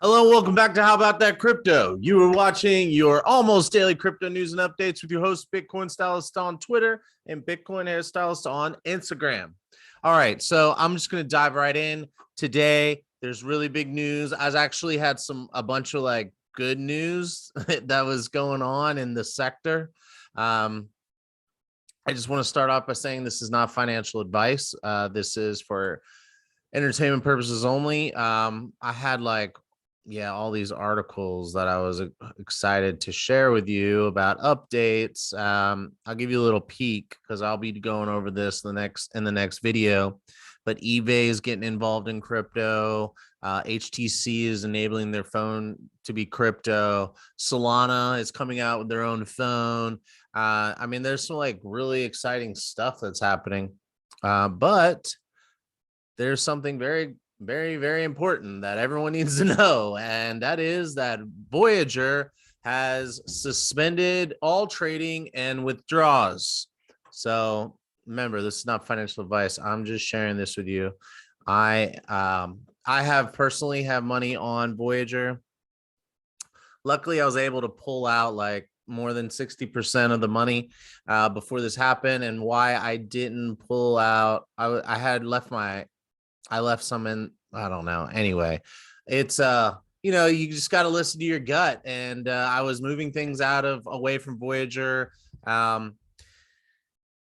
Hello, welcome back to How About That Crypto. You are watching your almost daily crypto news and updates with your host, Bitcoin Stylist on Twitter and Bitcoin Hairstylist on Instagram. All right, so I'm just going to dive right in. Today, there's really big news. I actually had a bunch of like good news that was going on in the sector. I just want to start off by saying this is not financial advice. This is for entertainment purposes only. I had all these articles that I was excited to share with you about updates. I'll give you a little peek because I'll be going over this in the next video. But eBay is getting involved in crypto. HTC is enabling their phone to be crypto. Solana is coming out with their own phone. I mean, there's some like really exciting stuff that's happening. But there's something very, very, very important that everyone needs to know, and that is that Voyager has suspended all trading and withdrawals. So remember, this is not financial advice. I'm just sharing this with you. I have personally have money on Voyager. Luckily, I was able to pull out like more than 60% of the money before this happened. And why I didn't pull out, I left some in, I don't know. Anyway, it's you just got to listen to your gut. And I was moving things away from Voyager and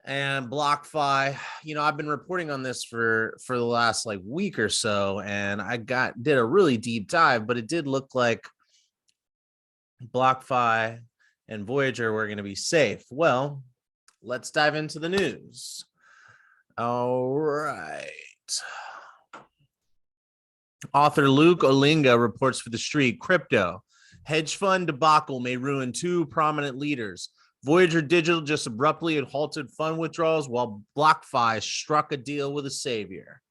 BlockFi. I've been reporting on this for the last like week or so, and I did a really deep dive, but it did look like BlockFi and Voyager were going to be safe. Well, let's dive into the news. All right. Author Luke Olinga reports for The Street, crypto hedge fund debacle may ruin two prominent leaders. Voyager Digital just abruptly had halted fund withdrawals while BlockFi struck a deal with a savior.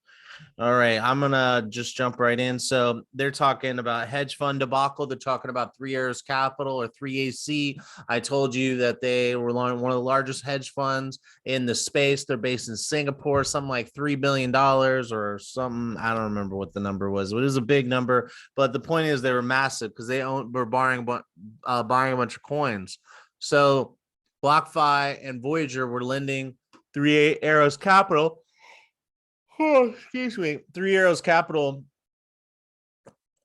All right, I'm going to just jump right in. So they're talking about hedge fund debacle. They're talking about Three Arrows Capital or 3AC. I told you that they were one of the largest hedge funds in the space. They're based in Singapore, something like $3 billion or something. I don't remember what the number was. It was a big number. But the point is they were massive because were buying a bunch of coins. So BlockFi and Voyager were lending Three Arrows Capital. Oh, excuse me. Three Arrows Capital,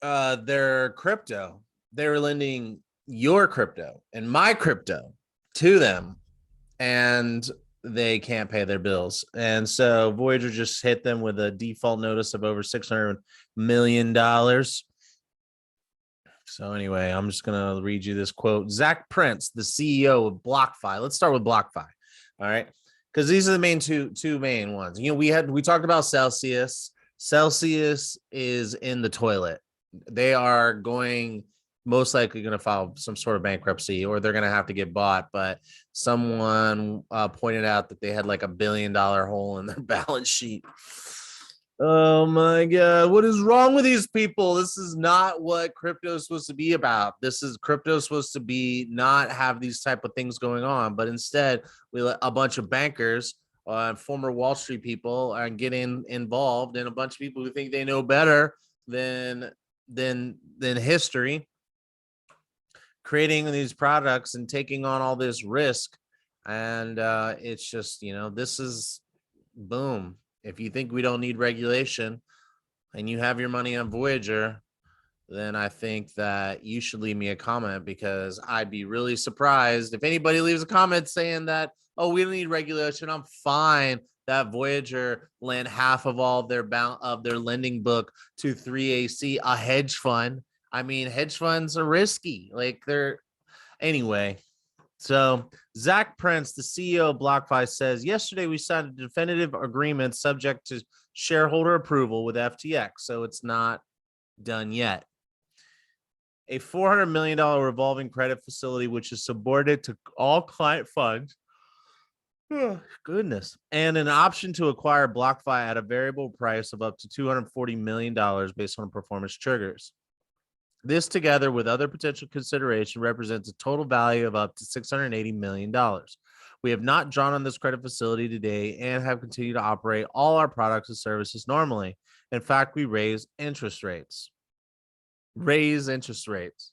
their crypto. They were lending your crypto and my crypto to them, and they can't pay their bills. And so Voyager just hit them with a default notice of over $600 million. So anyway, I'm just going to read you this quote. Zach Prince, the CEO of BlockFi. Let's start with BlockFi. All right. Because these are the two main ones. We talked about Celsius. Celsius is in the toilet. They are most likely going to file some sort of bankruptcy, or they're going to have to get bought. But someone pointed out that they had like $1 billion hole in their balance sheet. Oh my God, what is wrong with these people? This is not what crypto is supposed to be about. Crypto is supposed to be not have these type of things going on, but instead we let a bunch of bankers former Wall Street people are getting involved, and a bunch of people who think they know better than history, creating these products and taking on all this risk. And it's just, this is boom. If you think we don't need regulation and you have your money on Voyager, then I think that you should leave me a comment, because I'd be really surprised if anybody leaves a comment saying that, oh, we don't need regulation. I'm fine that Voyager lent half of all of their lending book to 3AC, a hedge fund. I mean, hedge funds are risky. Anyway. So Zach Prince, the CEO of BlockFi, says, yesterday we signed a definitive agreement subject to shareholder approval with FTX. So it's not done yet. A $400 million revolving credit facility, which is subordinate to all client funds. Oh, goodness. And an option to acquire BlockFi at a variable price of up to $240 million based on performance triggers. This, together with other potential consideration, represents a total value of up to $680 million. We have not drawn on this credit facility today and have continued to operate all our products and services normally. In fact, we raised interest rates. raise interest rates.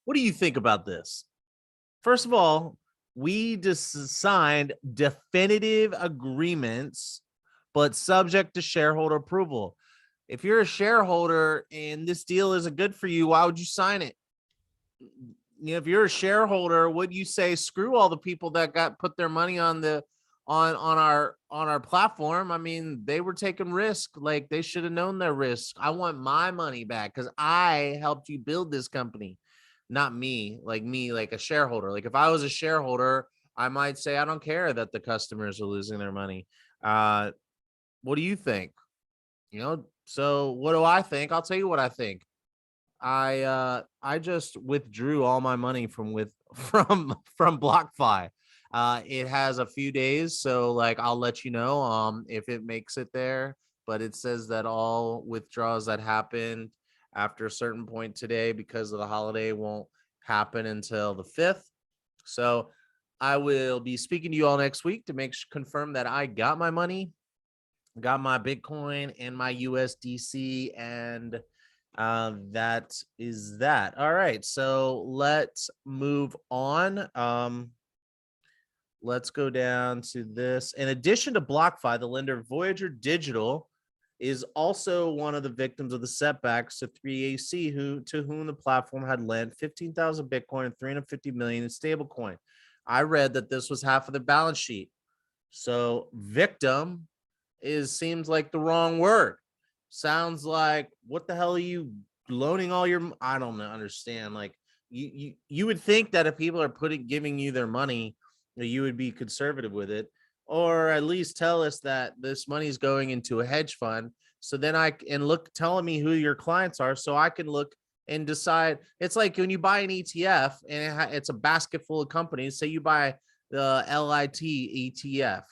What do you think about this? First of all, we just signed definitive agreements, but subject to shareholder approval. If you're a shareholder and this deal isn't good for you, why would you sign it? If you're a shareholder, would you say screw all the people that got put their money on the on our platform? I mean, they were taking risk. Like, they should have known their risk. I want my money back because I helped you build this company, not me, like a shareholder. Like, if I was a shareholder, I might say I don't care that the customers are losing their money. What do you think? So what do I think? I'll tell you what I think. I just withdrew all my money from BlockFi. It has a few days, so like I'll let you know if it makes it there. But it says that all withdrawals that happened after a certain point today because of the holiday won't happen until the 5th. So I will be speaking to you all next week to confirm that I got my money, got my Bitcoin and my USDC, and that is that. All right, so let's move on. Let's go down to this. In addition to BlockFi, the lender Voyager Digital is also one of the victims of the setbacks to 3AC, to whom the platform had lent 15,000 Bitcoin and 350 million in stablecoin. I read that this was half of the balance sheet. So victim seems like the wrong word. Sounds like, what the hell are you loaning all your? I don't understand. Like, you would think that if people are giving you their money, that you would be conservative with it, or at least tell us that this money is going into a hedge fund. So then telling me who your clients are, so I can look and decide. It's like when you buy an ETF and it's a basket full of companies. Say you buy the LIT ETF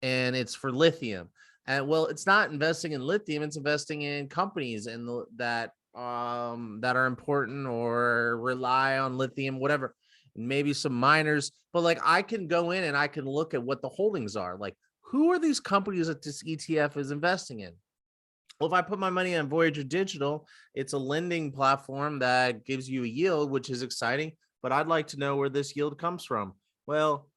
and it's for lithium. And well, it's not investing in lithium, it's investing in companies that are important or rely on lithium, whatever, maybe some miners. But like, I can go in and I can look at what the holdings are. Like, who are these companies that this ETF is investing in? Well, if I put my money on Voyager Digital, it's a lending platform that gives you a yield, which is exciting, but I'd like to know where this yield comes from. Well,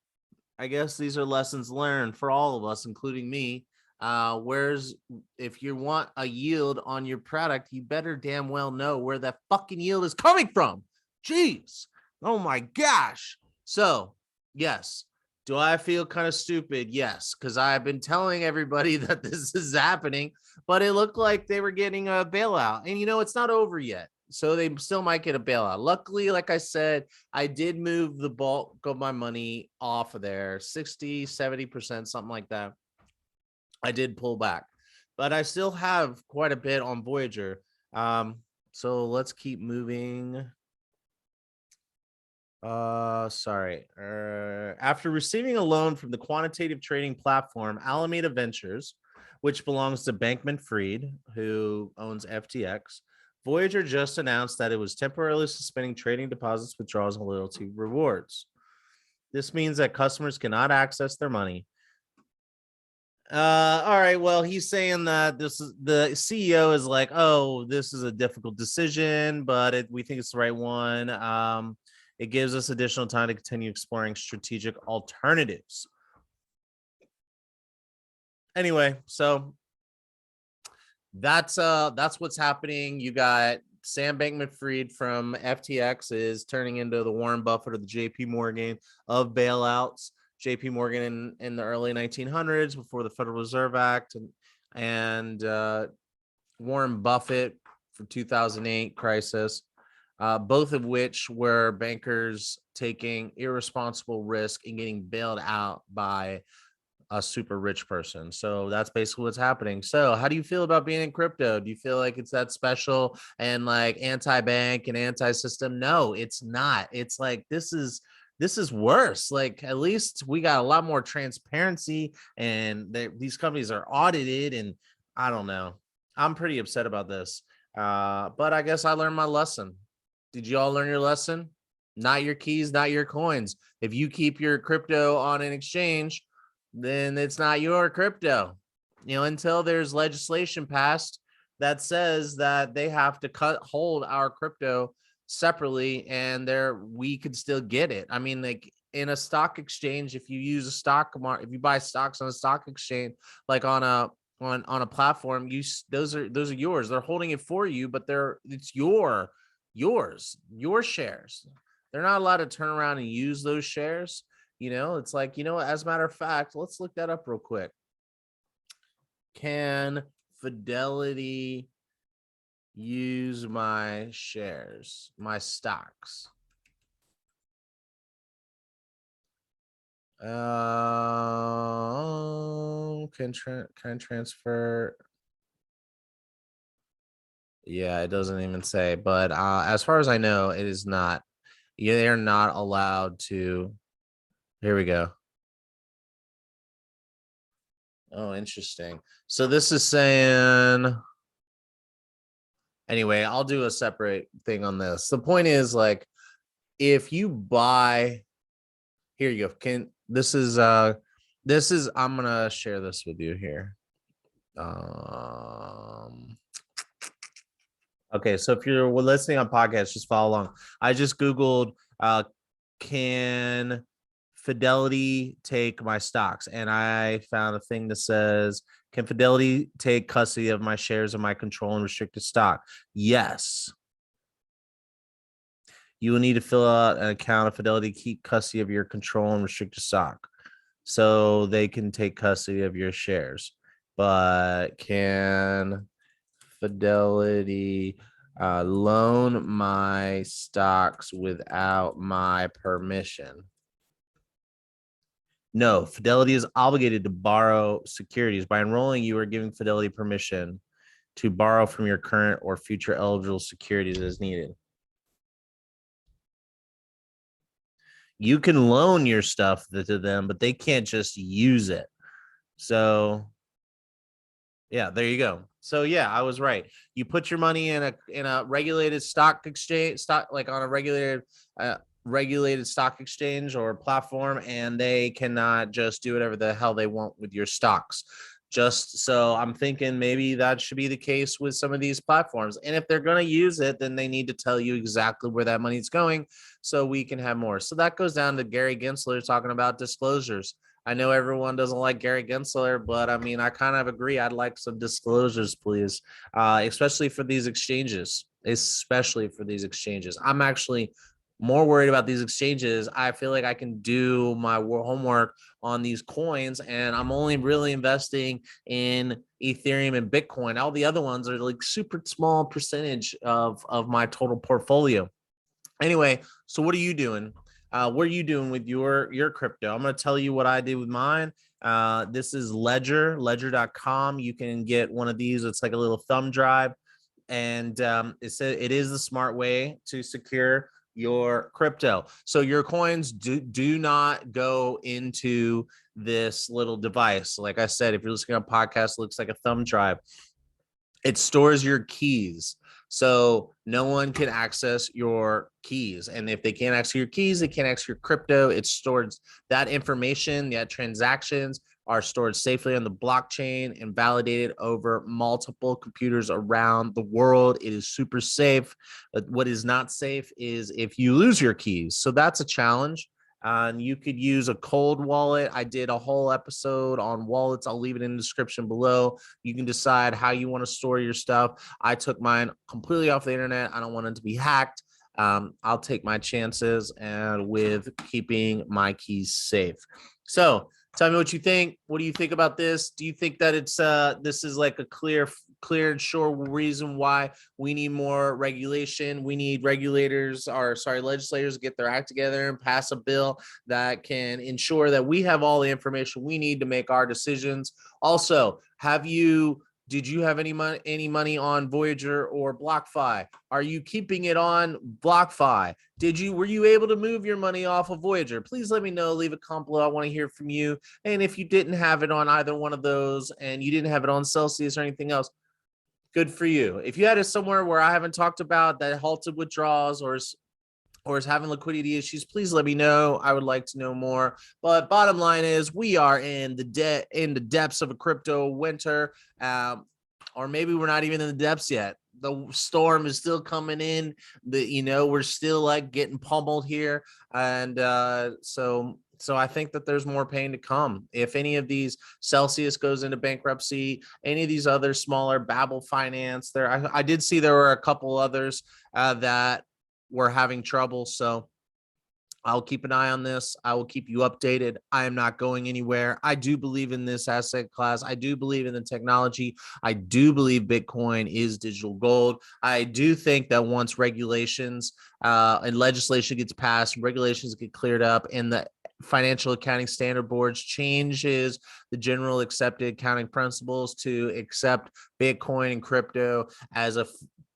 I guess these are lessons learned for all of us, including me. If you want a yield on your product, you better damn well know where that fucking yield is coming from. Jeez. Oh my gosh. So, yes. Do I feel kind of stupid? Yes, because I've been telling everybody that this is happening, but it looked like they were getting a bailout. And it's not over yet. So they still might get a bailout. Luckily, like I said, I did move the bulk of my money off of there, 60, 70%, something like that. I did pull back, but I still have quite a bit on Voyager. So let's keep moving. Sorry. After receiving a loan from the quantitative trading platform Alameda Ventures, which belongs to Bankman-Fried, who owns FTX, Voyager just announced that it was temporarily suspending trading deposits, withdrawals, and loyalty rewards. This means that customers cannot access their money. All right. Well, he's saying that the CEO is like, oh, this is a difficult decision, but we think it's the right one. It gives us additional time to continue exploring strategic alternatives. Anyway, so that's what's happening. You got Sam Bankman-Fried from FTX is turning into the Warren Buffett or the JP Morgan of bailouts. JP Morgan in the early 1900s before the Federal Reserve Act, and Warren Buffett for 2008 crisis, both of which were bankers taking irresponsible risk and getting bailed out by a super rich person. So that's basically what's happening. So how do you feel about being in crypto? Do you feel like it's that special and like anti-bank and anti-system? No, it's not. It's like, this is worse. Like, at least we got a lot more transparency and these companies are audited, and I don't know. I'm pretty upset about this. But I guess I learned my lesson. Did you all learn your lesson? Not your keys, not your coins. If you keep your crypto on an exchange, then it's not your crypto. Until there's legislation passed that says that they have to hold our crypto separately, and we could still get it. I mean, like in a stock exchange, if you use a stock market, if you buy stocks on a stock exchange, like on a platform, those are yours. They're holding it for you, but it's yours, your shares. They're not allowed to turn around and use those shares. It's like, as a matter of fact, let's look that up real quick. Can Fidelity use my shares, my stocks? Can transfer? Yeah, it doesn't even say, but as far as I know, it is not. Yeah, they're not allowed to. Here we go. Oh, interesting. So this is saying, anyway, I'll do a separate thing on this. The point is, like, if you buy, here you go. I'm gonna share this with you here. Okay, so if you're listening on podcast, just follow along. I just Googled, can Fidelity take my stocks? And I found a thing that says, can Fidelity take custody of my shares of my control and restricted stock? Yes. You will need to fill out an account of Fidelity, keep custody of your control and restricted stock, so they can take custody of your shares. But can Fidelity loan my stocks without my permission? No, Fidelity is obligated to borrow securities. By enrolling, you are giving Fidelity permission to borrow from your current or future eligible securities as needed. You can loan your stuff to them, but they can't just use it. So yeah, there you go. So yeah, I was right. You put your money in a regulated stock exchange, like on a regulated stock exchange or platform, and they cannot just do whatever the hell they want with your stocks. So I'm thinking maybe that should be the case with some of these platforms. And if they're going to use it, then they need to tell you exactly where that money's going so we can have more. So that goes down to Gary Gensler talking about disclosures. I know everyone doesn't like Gary Gensler, but I mean, I kind of agree. I'd like some disclosures, please, especially for these exchanges. I'm actually more worried about these exchanges. I feel like I can do my homework on these coins, and I'm only really investing in Ethereum and Bitcoin. All the other ones are like super small percentage of my total portfolio. Anyway, so what are you doing? What are you doing with your crypto? I'm going to tell you what I did with mine. This is ledger.com. You can get one of these. It's like a little thumb drive. And it is the smart way to secure your crypto. So your coins do not go into this little device. Like I said, if you're listening to a podcast, it looks like a thumb drive. It stores your keys. So no one can access your keys. And if they can't access your keys, they can't access your crypto. It's stored, that information, that transactions are stored safely on the blockchain and validated over multiple computers around the world. It is super safe. But what is not safe is if you lose your keys. So that's a challenge. And you could use a cold wallet. I did a whole episode on wallets. I'll leave it in the description below. You can decide how you want to store your stuff. I took mine completely off the internet. I don't want it to be hacked. I'll take my chances and with keeping my keys safe. So tell me what you think. What do you think about this? Do you think that this is like a clear and sure reason why we need more regulation? We need legislators to get their act together and pass a bill that can ensure that we have all the information we need to make our decisions. Also, did you have any money on Voyager or BlockFi? Are you keeping it on BlockFi? Were you able to move your money off of Voyager? Please let me know. Leave a comment below. I want to hear from you. And if you didn't have it on either one of those and you didn't have it on Celsius or anything else, good for you. If you had it somewhere where I haven't talked about that halted withdrawals or is having liquidity issues, please let me know. I would like to know more. But bottom line is, we are in the depths of a crypto winter. or maybe we're not even in the depths yet. The storm is still coming in. We're still like getting pummeled here, and so I think that there's more pain to come. If any of these Celsius goes into bankruptcy, any of these other smaller Babel Finance, I did see there were a couple others that were having trouble. So I'll keep an eye on this. I will keep you updated. I am not going anywhere. I do believe in this asset class. I do believe in the technology. I do believe Bitcoin is digital gold. I do think that once regulations and legislation gets passed, regulations get cleared up, and the financial accounting standard boards changes the general accepted accounting principles to accept Bitcoin and crypto as a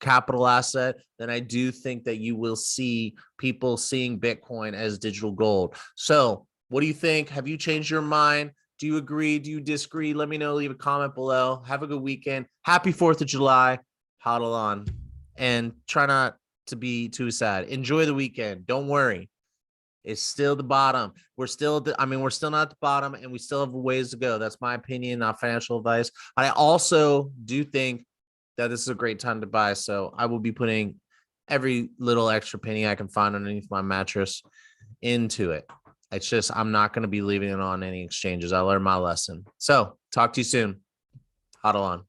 capital asset, then I do think that you will see people seeing Bitcoin as digital gold. So what do you think? Have you changed your mind? Do you agree? Do you disagree? Let me know. Leave a comment below. Have a good weekend. Happy 4th of July. Hodl on. And try not to be too sad. Enjoy the weekend. Don't worry. It's still the bottom. We're still not at the bottom, and we still have a ways to go. That's my opinion, not financial advice. I also do think that this is a great time to buy. So I will be putting every little extra penny I can find underneath my mattress into it. It's just, I'm not going to be leaving it on any exchanges. I learned my lesson. So talk to you soon. Hodl on.